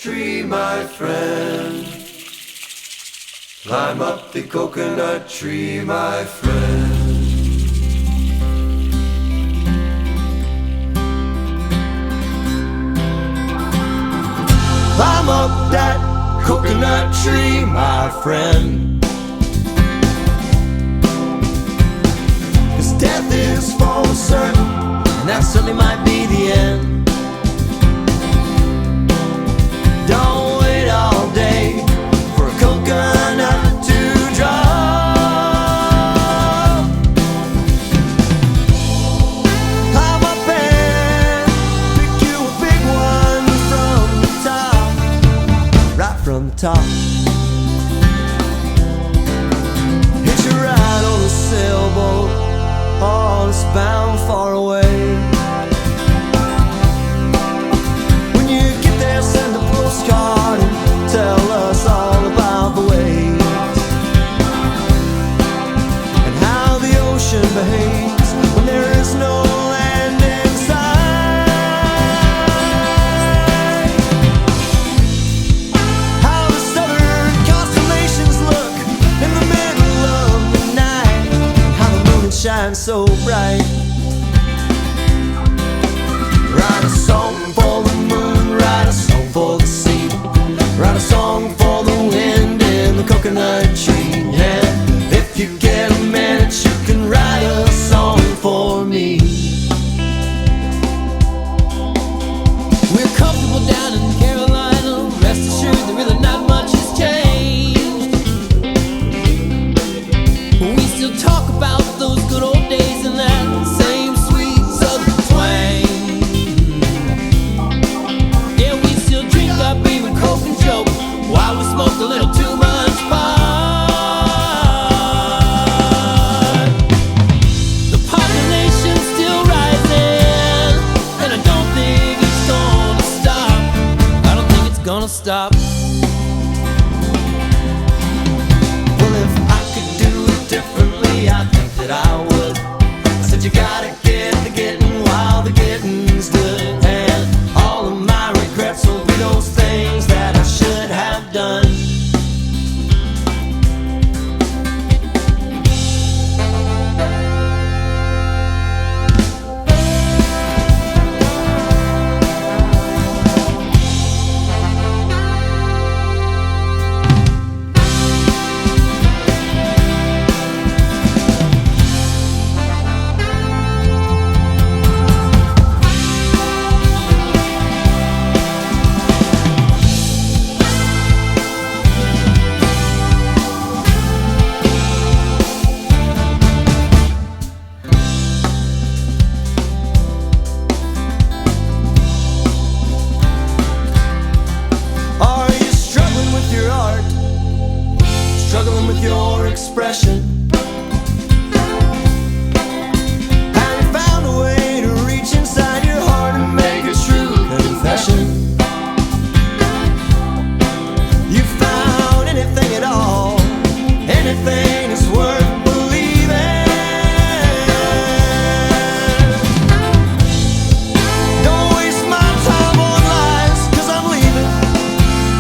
Tree, my friend, climb up the coconut tree, my friend. Climb up that coconut tree, my friend. 'Cause death is for certain, and that certainly might be the end. Don't wait all day for a coconut to drop. Climb up and pick you a big one from the top, right from the top. Hitch a ride on a sailboat, all is bound far away. When you get there, send a postcard and tell us all about the waves and how the ocean behaves when there is no land in sight. How the southern constellations look in the middle of the night, how the moon shines so bright. Write a song for the moon, write a song for the sea, write a song for the wind in the coconut tree. And if you get a minute, you can write a song for me. We're comfortable down in Carolina, rest assured that really not much has changed. We still talk about those good old days and that same sweet southern twang. Yeah, we still drink our beer and coke and joke while we smoke a little too much pot. The population's still rising, and I don't think it's gonna stop. I don't think it's gonna stop. Well, if I could do it differently, I think that I would. I said you gotta get the getting while the getting's good, and all of my regrets will be those things that I should have done. Are you struggling with your art? Struggling with your expression? Have you found a way to reach inside your heart and make a true confession? You found anything at all? Anything is worth believing? Don't waste my time on lies, 'cause I'm leaving.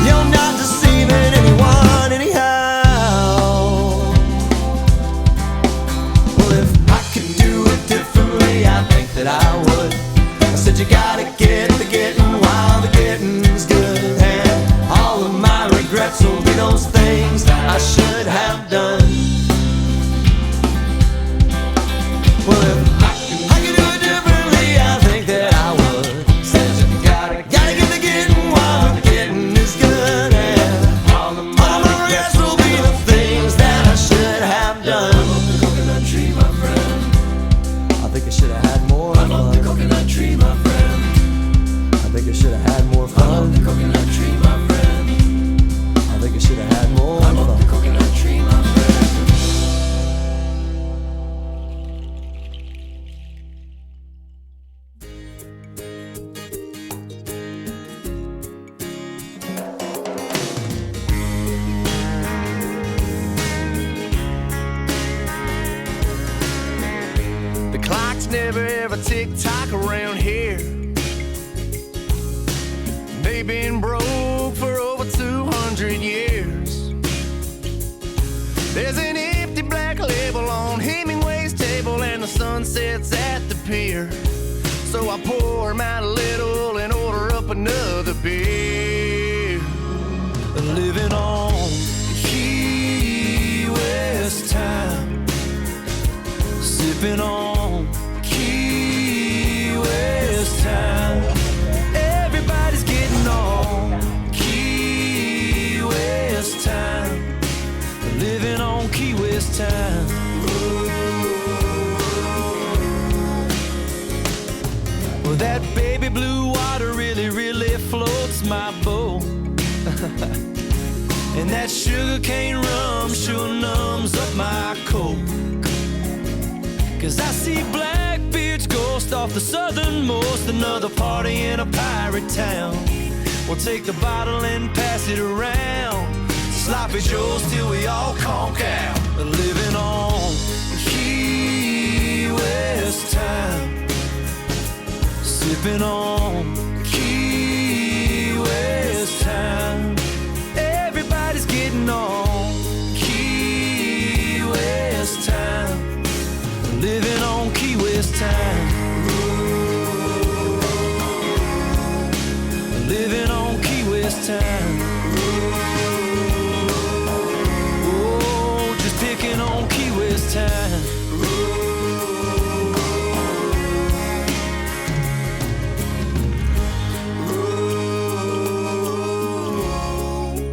You're not deceiving anyone anyhow. Well, if I could do it differently, I think that I would. I said you gotta get the getting while the getting's good, and all of my regrets will be those things that I should have done. Well, if I could do it differently, I think that I would. Said you gotta get the getting while the getting is good, and all of my regrets will be the things that I should have done. I'm up the coconut tree, my friend. I think I should have had more fun. I'm up the coconut tree, my friend. I think I should have had more fun. I'm up the coconut tree, my friend. I think I should have had more fun. I'm up the coconut tree, my friend. The clock's never ever tick-tock around here. They've been broke here. So I pour him out a little and order up another beer. Living on Key West time, sipping on Key West time. Everybody's getting on Key West time, living on Key West time. Well, that baby blue water really, really floats my boat. And that sugarcane rum sure numbs up my coat. Cause I see Blackbeard's ghost off the southernmost, another party in a pirate town. We'll take the bottle and pass it around, sloppy joes till we all conk out. Living on Key West time, sipping on Key West time. Everybody's getting on Key West time, living on Key West time. Living on Key West time. Oh, just picking on Key West time.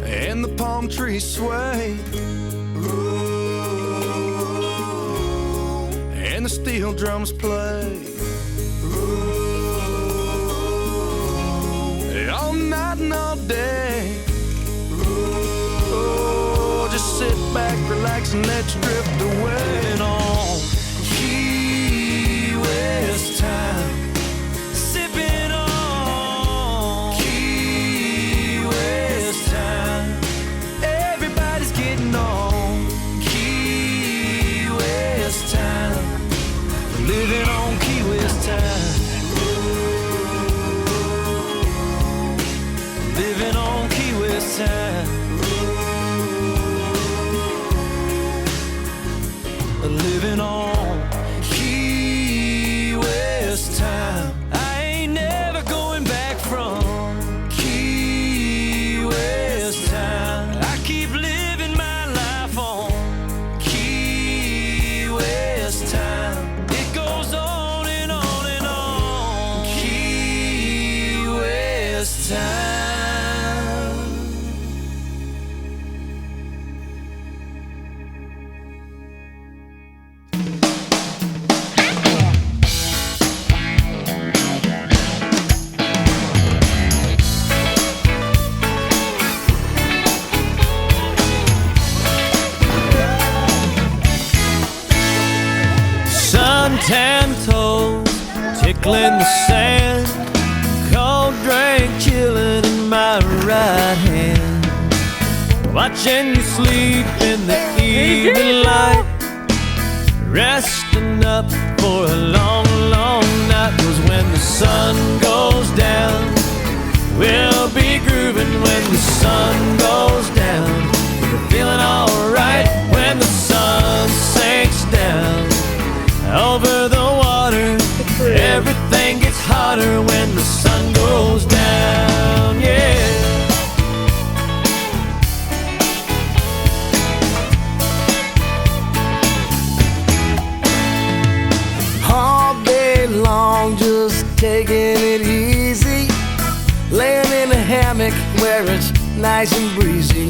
And the palm trees sway, and the steel drums play. All night and all day. Oh, just sit back, relax, and let you drift away. Living on Key West time, sipping on Key West time. Everybody's getting on Key West time, living on Key West time. Living on Key West time. Living on Key West time. I ain't never going back from Key West time. I keep living my life on Key West time. It goes on and on and on. Key West time. Suntan toes tickling the sand, cold drink chilling in my right hand, watching you sleep in the evening light, resting up for a long, long night. 'Cause when the sun goes down, we'll be grooving. When the sun goes down, we're feeling alright. When the sun sinks down over the water, everything gets hotter when the sun goes down, yeah. All day long, just taking it easy, laying in a hammock where it's nice and breezy,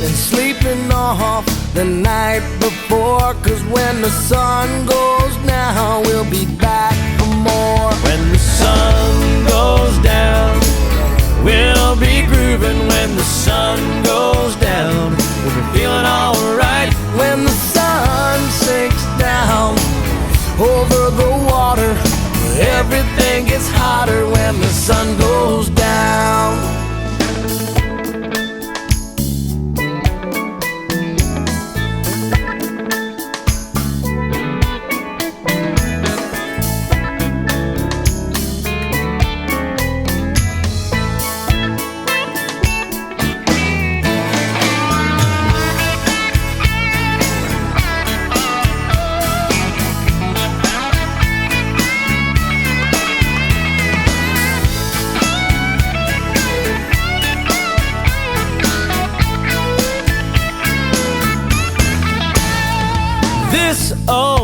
and sleeping off the night before. 'Cause when the sun goes down, we'll be back for more. When the sun goes down, we'll be grooving. When the sun goes down, we'll be feeling alright. When the sun sinks down over the water, everything gets hotter when the sun goes down.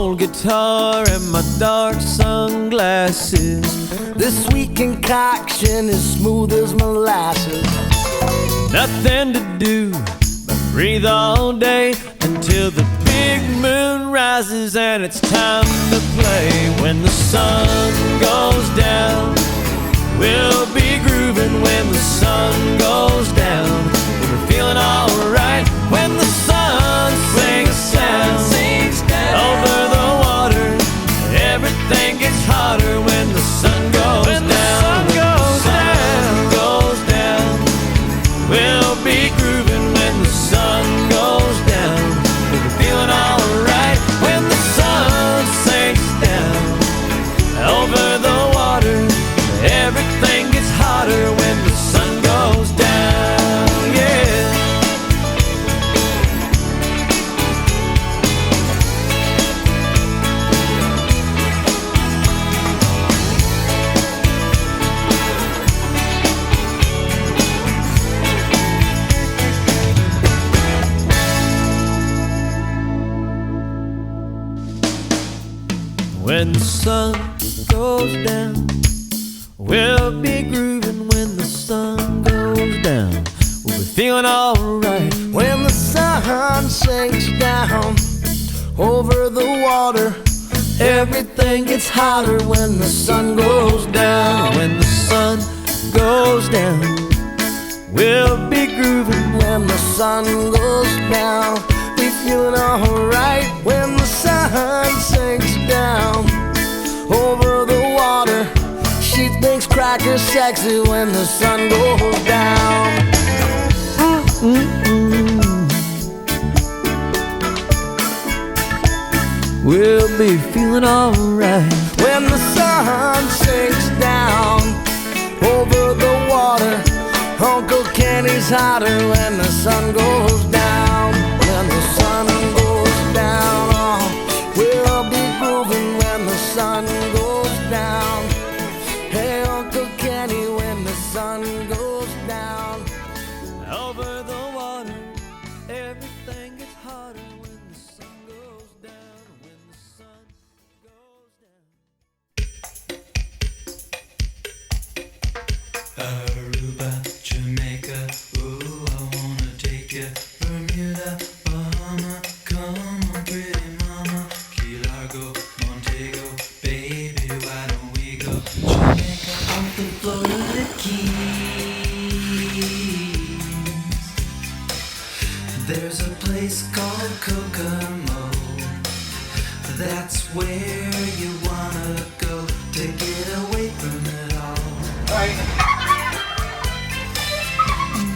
old guitar and my dark sunglasses. This sweet concoction is smooth as molasses. Nothing to do but breathe all day until the big moon rises and it's time to play. When the sun goes down, we'll be grooving. When the sun goes down, we're feeling alright. When the sun sinks down over the water, everything gets hotter. When the sun goes down, we'll be grooving. When the sun goes down, we're feeling alright. When the sun sinks down over the water, everything gets hotter. When the sun goes down, yeah. When the sun goes down, we'll be grooving. When the sun goes down, we'll be feeling alright. When the sun sinks down over the water, everything gets hotter. When the sun goes down, When the sun goes down, we'll be grooving. when the sun goes down, we feeling alright. When the sun sinks down over the water, she thinks cracker's sexy. When the sun goes down, We'll be feeling alright. when the sun sinks down over the water, Uncle Kenny's hotter. When the sun goes down, when the sun goes down, oh, we'll be grooving. When the sun goes down, hey Uncle Kenny, when the sun goes down Over the water, everything gets hotter. When the sun goes down, when the sun goes down. Aruba, Jamaica, ooh, I wanna take you. Bermuda, Bahama, come on, pretty mama. Key Largo, Montego, baby, why don't we go? Jamaica, off the Florida Keys. There's a place called Kokomo. That's where you wanna go to get away from it all.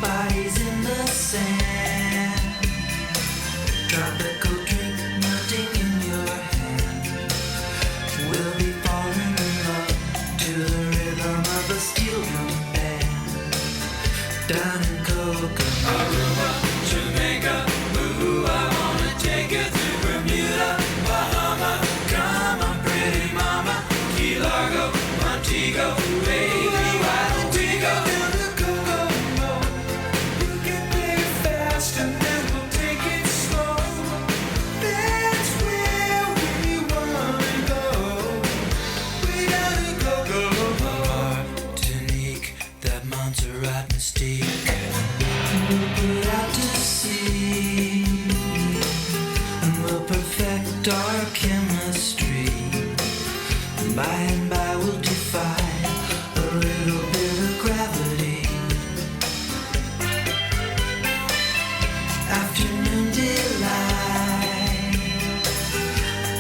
Bodies in the sand, tropical drink melting in your hand. We'll be falling in love to the rhythm of a steel drum band. Down in Kokomo, Aruba, Jamaica, ooh, I wanna take you to Bermuda, Bahama. Come on, pretty mama, Key Largo, Montego, baby, why don't we go to the Kokomo? We'll get there fast and then we'll take it slow. That's where we wanna go. We gotta go, go, go. Martinique, that Montserrat mystique. We'll put out to sea and we'll perfect our chemistry. By and by we'll defy a little bit of gravity. Afternoon delight,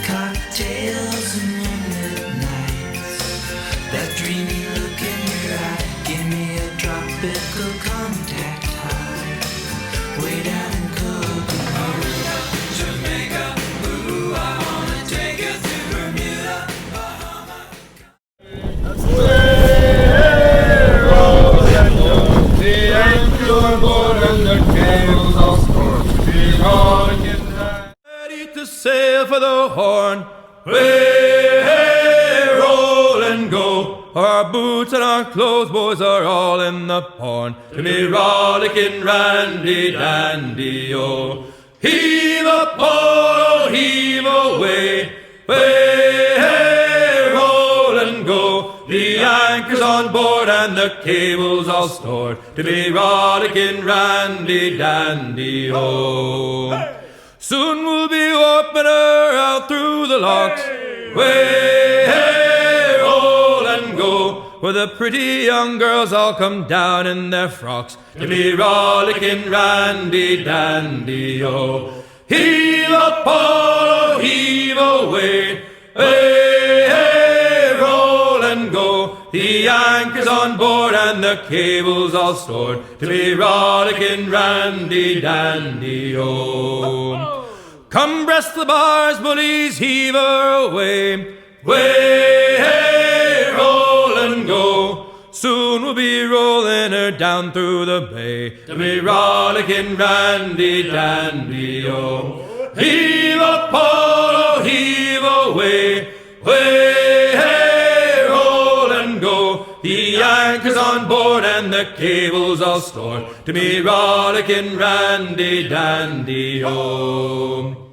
cocktails and moonlit nights. That dreamy look in your eye, give me a tropical contact high. Way down in Kokomo, Jamaica, ooh, I wanna take you to Bermuda, Bahama. Ready to sail for the Horn. Hey, hey, roll and go. Our boots and our clothes, boys, are all in the Horn. To me, rollicking randy dandy, oh. Heave a pole, oh, heave away. Way, hey, roll and go. The anchor's on board and the cable's all stored to be rollicking randy dandy home. Soon we'll be warping her out through the locks. Way, hey, roll and go. Where the pretty young girls all come down in their frocks to be rollicking randy dandy oh. Heave a pole, heave away. Hey, hey, roll and go. The anchor's on board and the cable's all stored to be rollicking randy dandy oh. Come breast the bars, bullies, heave her away. Way, hey, roll and go. Soon we'll be rolling her down through the bay to be rollicking randy dandy oh. Heave a pole, heave away. Way, hey, roll and go. The anchor's on board and the cable's all stored to be rollicking randy dandy oh.